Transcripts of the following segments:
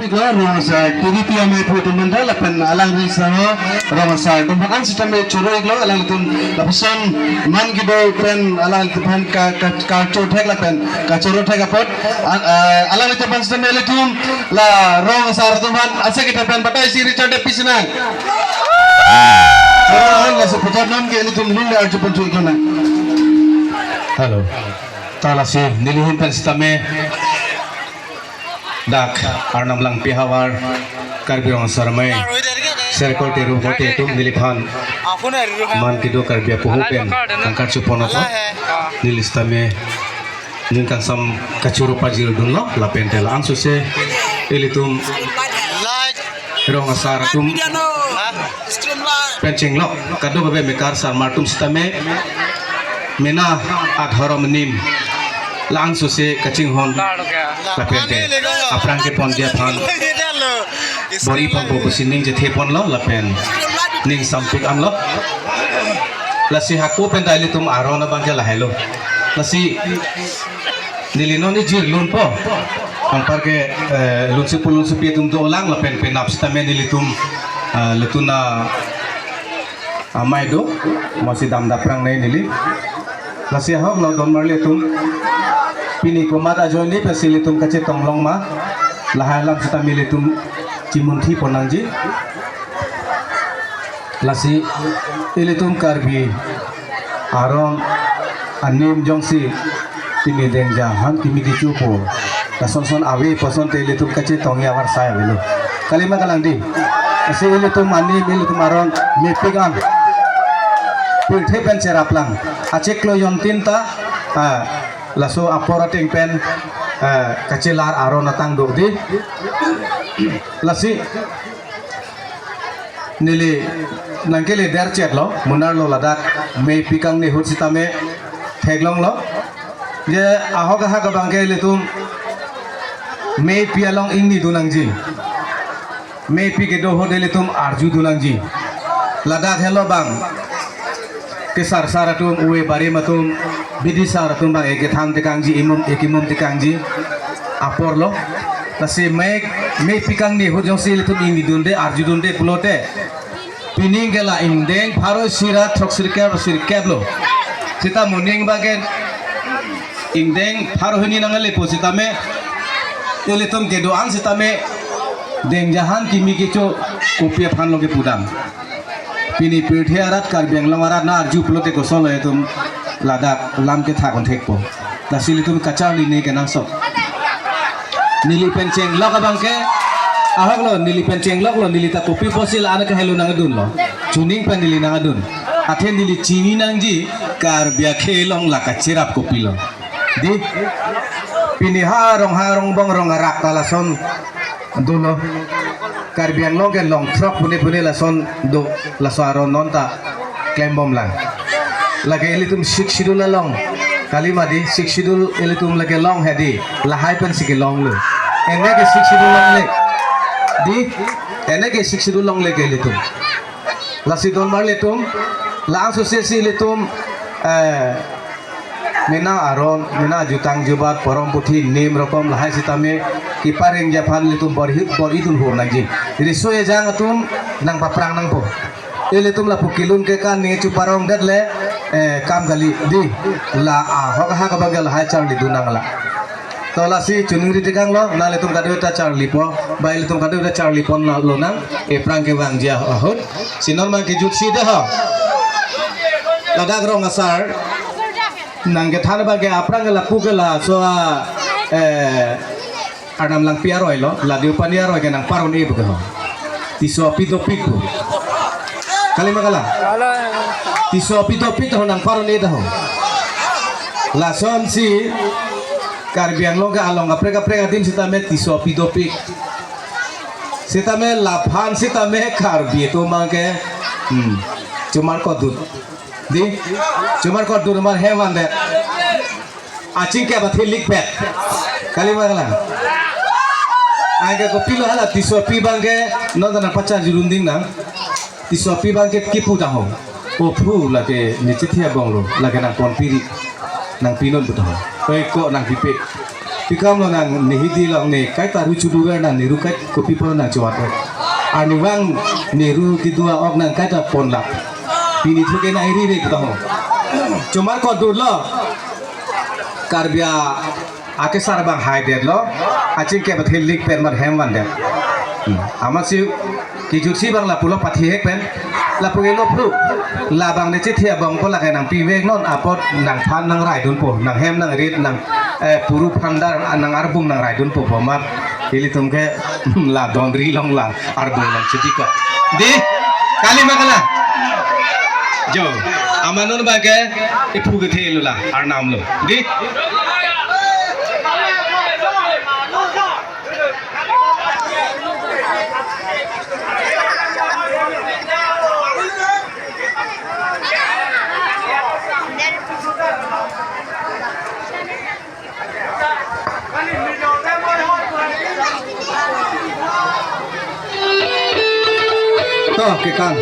Pigla romasar, kini tiap mai foto mandal lapan alang risaho romasar. Tumpukan sistem curo iglo alang tun lapisan man gido pen alang tuhan kacau tek lapan kacau tek apot alang itu pan sistem elitum la romasar tuhan asa kita pen pakai siri cade pisna. Orang la seputar nam ke elitum lule arju pencu iglo na. Halo, talasi nilihin pen sistem dak arnam lang pihawar karbirong sarmai serkol teru hote tu niliphan man kido karbia puhupen angkar chupono ko nilistame ninkan sam kachuru pajil dunlo la pentel angsu se elitum rong asar tum pencing lo kado babe mekar sar martum stame mena adhorom nim langsung se kacing hon lapente aprang ke pon dia phan bori pon bo sining je thepon lo lapen ning sampik am lo lasi haku pen dai tum arona bang ke lahelo lasi nilino ni jir lun po ang par ke lun se pi tum do lang lapen penap stame nilitum letuna amai do masih dam daprang nei nili lasi hok lo don marle tum pini komada joini pesilitum kace tonglong ma lahalam kita militum cimunthi ponangji lasi ilitum karbi aron anim jongsi timi denja han timi dicupo kason awi poson ilitum kace tongya war saya belu kalima kalangdi ase ilitum ani ilitum aron mepegan pilthe pen ceraplang aceklo yontinta laso apora pen kacilar aron natang di lasi nili nangkele dercet lo munar lo ladak me pikang ni hut sitame theglong lo je ahoga ha ga bangke letum me pialong ingni dunangji me pi ke do hodele tum arju dunangji ladak hello bang kesar saratum uwe bari matum bidi saratum bang eke tham tekangji imum ekimum tekangji apor lo nasi me pikang ni hujong sil tum ing dunde arju dunde pulote pining gela indeng pharo sira thok sirkab lo sita muning bagen indeng pharo hini nangale posita me eletum gedo ang sita me deng jahan kimi kecho kopia phan loge pudam pini pirthe arat kar benglong arat na arju pulote ko solo etum ladak lam ke thakon thekpo lasili tum kachar ni ne kenang sok nili penceng lok abang ke ahok lo nili penceng lok lo nili ta kopi posil ana ke helu nang dun lo chuning pan nili nang dun athe nili chini nang ji kar bia khelong la kachirap kopi lo di pini harong bong rong arak talason dulo kar biang long ke long truck bune lason do lasaro nonta klembom lang lage elitum shidul long kalima di shidul elitum lage long hedi lahai pen sike long lu ene ke shidul long le di ene ke shidul long le elitum lasi don mar letum la asosiasi elitum mena aron mena jutang jubat porom puthi nim rokom lahai sitame kiparing japan litum borhidul ho nangji jadi soe jang atum nang paprang nang po elitum la pukilun ke kan ni chuparong dadle kam gali di la ahok ha ka bagal hai charli dunang la to la si chuning ri tikang lo na letum kadu ta charli po bai letum kadu ta charli pon lo nang e prang ke wang dia ahot sinon ma ke jut si de ha ladak rong asar nang ke thana ba ke aprang la pukela so arnam lang piaroy lo la diu paniaroy ke nang paron e buka ho tiso pito piku kalima kala tiso pito nang paron e ho la son si karbiang lo ga along aprega din sitame tiso pito pik sitame laphan sitame karbi to mangke cumar kodut di cumar kodut mar hewan de acing ke bathi lik pet kalima kala aga ko pilo hala tisopi bangke nondana pacar jurunding nang tisopi bangke kipu taho o phu lage nichithia bonglo lage nang pon piri nang pinon buto oi ko nang pipik pikam lo nang nihidi lo ne kai taru chudu ga nang niru kai kopi po nang chawat ani wang niru kidua ok nang kai ta pon la pini thuke na iri re kto chumar ko dur lo karbia ake sar bang hai de lo acing ke bathil lik pen mar hem wan de amasi ki juksi bang la pulo pathi hek pen la puge lo pru la bang ne chi thia bang ko la kai nang pi vek non apot nang phan nang rai dun po nang hem nang rit nang puru phandar nang arbum nang rai dun po pomar pili tumke la dondri long la arbum nang chitika di kali makala jo amanon ba ke ipu ge thelu la arnam lo di toh ke kan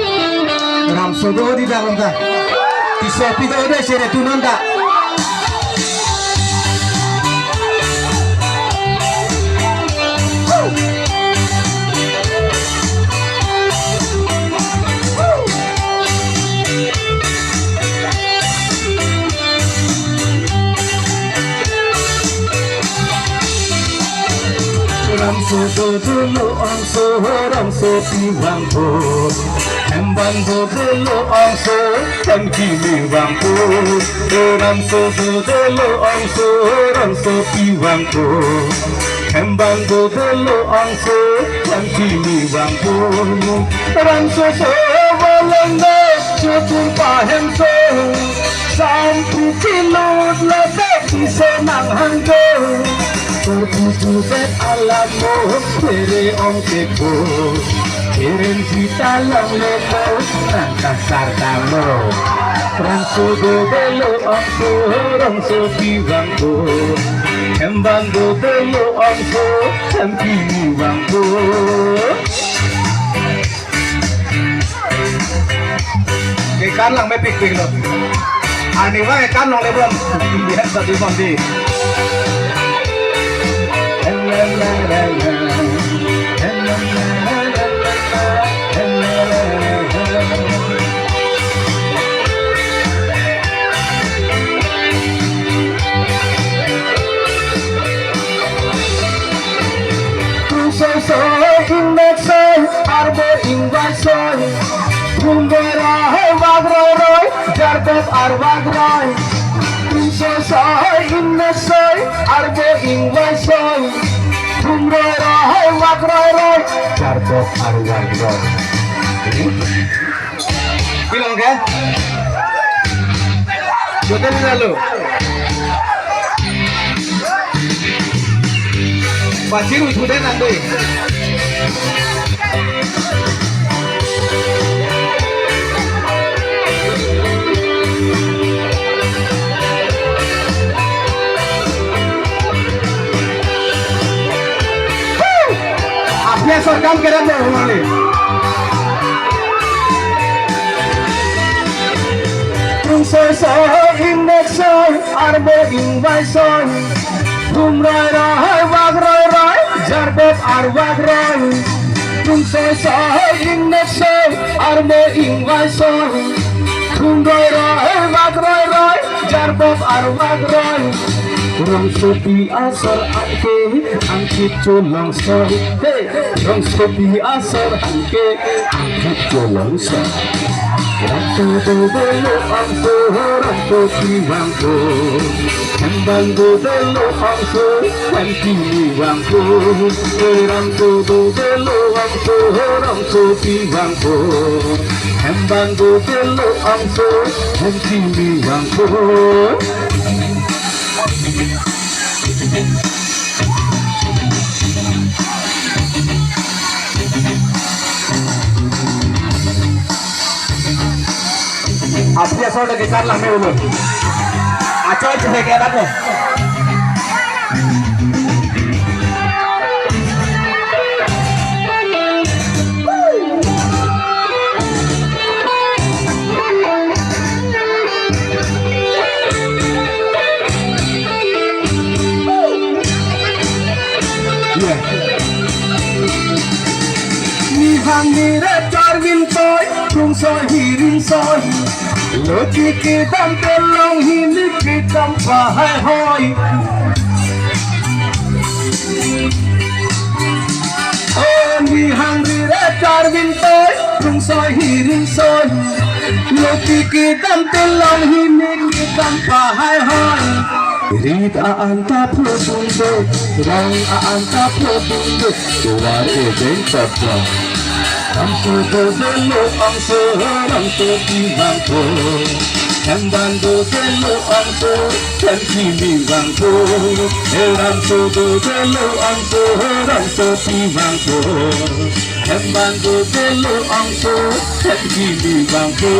ram sodo di dalam ta ti sopi do de sere tunon da ram sodo dulu ram so piwang bo emban bo dulu kan kini wang bo ram sodo dulu ram so piwang bo emban bo dulu kan kini wang bo ram sodo walanda chupun pahem so sampu kilot la beti senang hanggo Terputuskan alammu Tere ongkeko Kirim kita lang leko Nang kasar tamu Transudo belo ongso Rongso piwangko Kembanggo belo ongso Sampini wangko Ikan lang may pikpik lo Ani wa ikan lang lebron Lihat sa di bondi Bilang kan? Jodoh ni lalu. Pasti udah nanti. Apnya sorgam kira deh hubungan. Soy index soy arbe ingwai soy tumrai rai wag rai jarbet arwag rai soy index soy arbe ingwai soy tumrai rai wag rai jarbet arwag rai rong sopi asar anke angkit colong soy rong sopi asar anke angkit colong soy Rantu dulu angso, rantu piwangko Kembanggo dulu angso, kan kini wangko Rantu dulu angso, rantu piwangko Kembanggo dulu angso, kan kini wangko Asli asal udah gitar lah dulu. Acoy cek kayak apa? hàng đi ra char vin soi tung soi hirin soi lo chi ki dam te long hi ni ki dam pa hai hoi o ni hàng đi ra char vin soi tung soi hirin soi lo chi ki dam te long hi ni ki dam pa hai hoi Rit anta profundo, rang anta profundo, tuare ben tapla. Ramso dozelo amso, ramso timanto. Kembando dozelo amso, kembimi wanto. Ramso dozelo amso, ramso timanto. Kembando dozelo amso, kembimi wanto.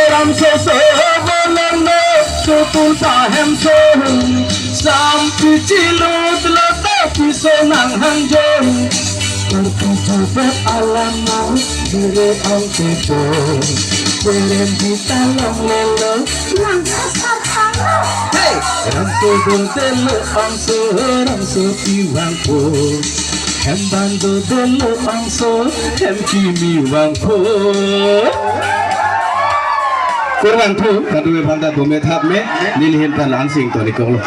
Ramso sebolano. Tutul tahem sohung sampai cilut letak pisau nang hangjong tertutup alam mau diri ang tepo beren kita long lelo hey ramso telo angso ramso tiwangko hembando telo angso hem kimi wangko Kurang tu, kadu banda bome thap me, nilhin pa lansing to ni kolo.